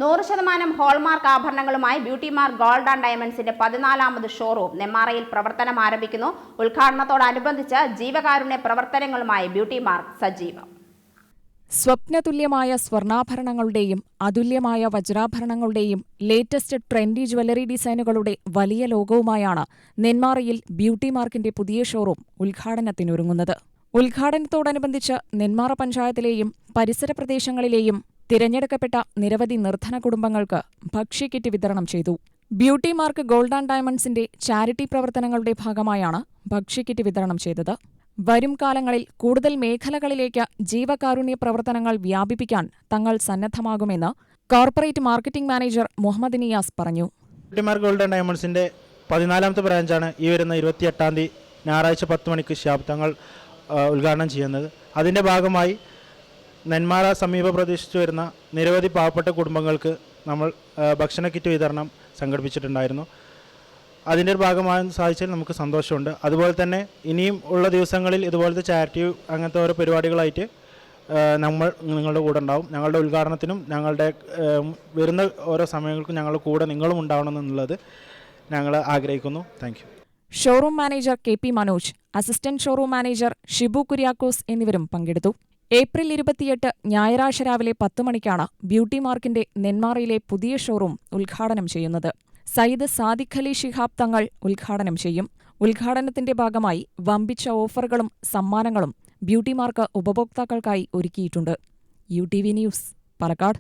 100% hallmark ആഭരണങ്ങളുമായി Beauty Mark Gold and ഡയമണ്ട്സിന്റെ 14ാമത് ഷോറൂം നെന്മാറയിൽ പ്രവർത്തനം ആരംഭിക്കുന്നു. ഉദ്ഘാടനത്തോടനുബന്ധിച്ച് ജീവകാരുണ്യ പ്രവർത്തനങ്ങളുമായി ബ്യൂട്ടി മാർക്ക് സജീവം. സ്വപ്നതുല്യമായ സ്വർണ്ണാഭരണങ്ങളുടെയും അതുല്യമായ വജ്രാഭരണങ്ങളുടെയും ലേറ്റസ്റ്റ് ട്രെൻഡി ജ്വല്ലറി ഡിസൈനുകളുടെ വലിയ ലോകവുമായാണ് നെന്മാറയിൽ ബ്യൂട്ടി മാർക്കിന്റെ പുതിയ ഷോറൂം ഉദ്ഘാടനത്തിനൊരുങ്ങുന്നത്. ഉദ്ഘാടനത്തോടനുബന്ധിച്ച് നെന്മാറ പഞ്ചായത്തിലെയും പരിസര പ്രദേശങ്ങളിലെയും തിരഞ്ഞെടുക്കപ്പെട്ട നിരവധി നിർധന കുടുംബങ്ങൾക്ക് ഭക്ഷ്യക്കിറ്റ് വിതരണം ചെയ്തു. ബ്യൂട്ടി മാർക്ക് ഗോൾഡ് ആൻഡ് ഡയമണ്ട്സിന്റെ ചാരിറ്റി പ്രവർത്തനങ്ങളുടെ ഭാഗമായാണ് ഭക്ഷ്യക്കിറ്റ് വിതരണം ചെയ്തത്. വരും കാലങ്ങളിൽ കൂടുതൽ മേഖലകളിലേക്ക് ജീവകാരുണ്യ പ്രവർത്തനങ്ങൾ വ്യാപിപ്പിക്കാൻ തങ്ങൾ സന്നദ്ധമാകുമെന്ന് corporate marketing manager Muhammad Niyas പറഞ്ഞു. ബ്യൂട്ടി മാർക്ക് ഗോൾഡ് ആൻഡ് ഡയമണ്ട്സിന്റെ 14ാമത്തെ ബ്രാഞ്ചാണ് ഈ വരുന്ന 28-ാം തീയതി ഞായറാഴ്ച 10 മണിക്ക് തങ്ങൾ ഉദ്ഘാടനം ചെയ്യുന്നത്. അതിൻ്റെ ഭാഗമായി നെന്മാറ സമീപ പ്രദേശത്ത് വരുന്ന നിരവധി പാവപ്പെട്ട കുടുംബങ്ങൾക്ക് നമ്മൾ ഭക്ഷണ കിറ്റ് വിതരണം സംഘടിപ്പിച്ചിട്ടുണ്ടായിരുന്നു. അതിൻ്റെ ഒരു ഭാഗമാകാൻ സാധിച്ചതിൽ നമുക്ക് സന്തോഷമുണ്ട്. അതുപോലെ തന്നെ ഇനിയും ഉള്ള ദിവസങ്ങളിൽ ഇതുപോലത്തെ ചാരിറ്റി അങ്ങനത്തെ ഓരോ പരിപാടികളായിട്ട് നമ്മൾ നിങ്ങളുടെ കൂടെ ഉണ്ടാവും. ഞങ്ങളുടെ ഉദ്ഘാടനത്തിനും ഞങ്ങളുടെ വരുന്ന ഓരോ സമയങ്ങൾക്കും ഞങ്ങളുടെ കൂടെ നിങ്ങളും ഉണ്ടാവണമെന്നുള്ളത് ഞങ്ങൾ ആഗ്രഹിക്കുന്നു. Thank you. Showroom manager K P Manoj, assistant showroom manager Shibu Kuriakose എന്നിവരും പങ്കെടുത്തു. ഏപ്രിൽ 28 ഞായറാഴ്ച രാവിലെ 10 മണിക്കാണ് ബ്യൂട്ടി മാർക്കിന്റെ നെന്മാറയിലെ പുതിയ ഷോറൂം ഉദ്ഘാടനം ചെയ്യുന്നത്. സയ്യിദ് സാദിഖ് അലി ശിഹാബ് തങ്ങൾ ഉദ്ഘാടനം ചെയ്യും. ഉദ്ഘാടനത്തിന്റെ ഭാഗമായി വമ്പിച്ച ഓഫറുകളും സമ്മാനങ്ങളും ബ്യൂട്ടി മാർക്ക് ഉപഭോക്താക്കൾക്കായി ഒരുക്കിയിട്ടുണ്ട്. UTV news, Palakkad.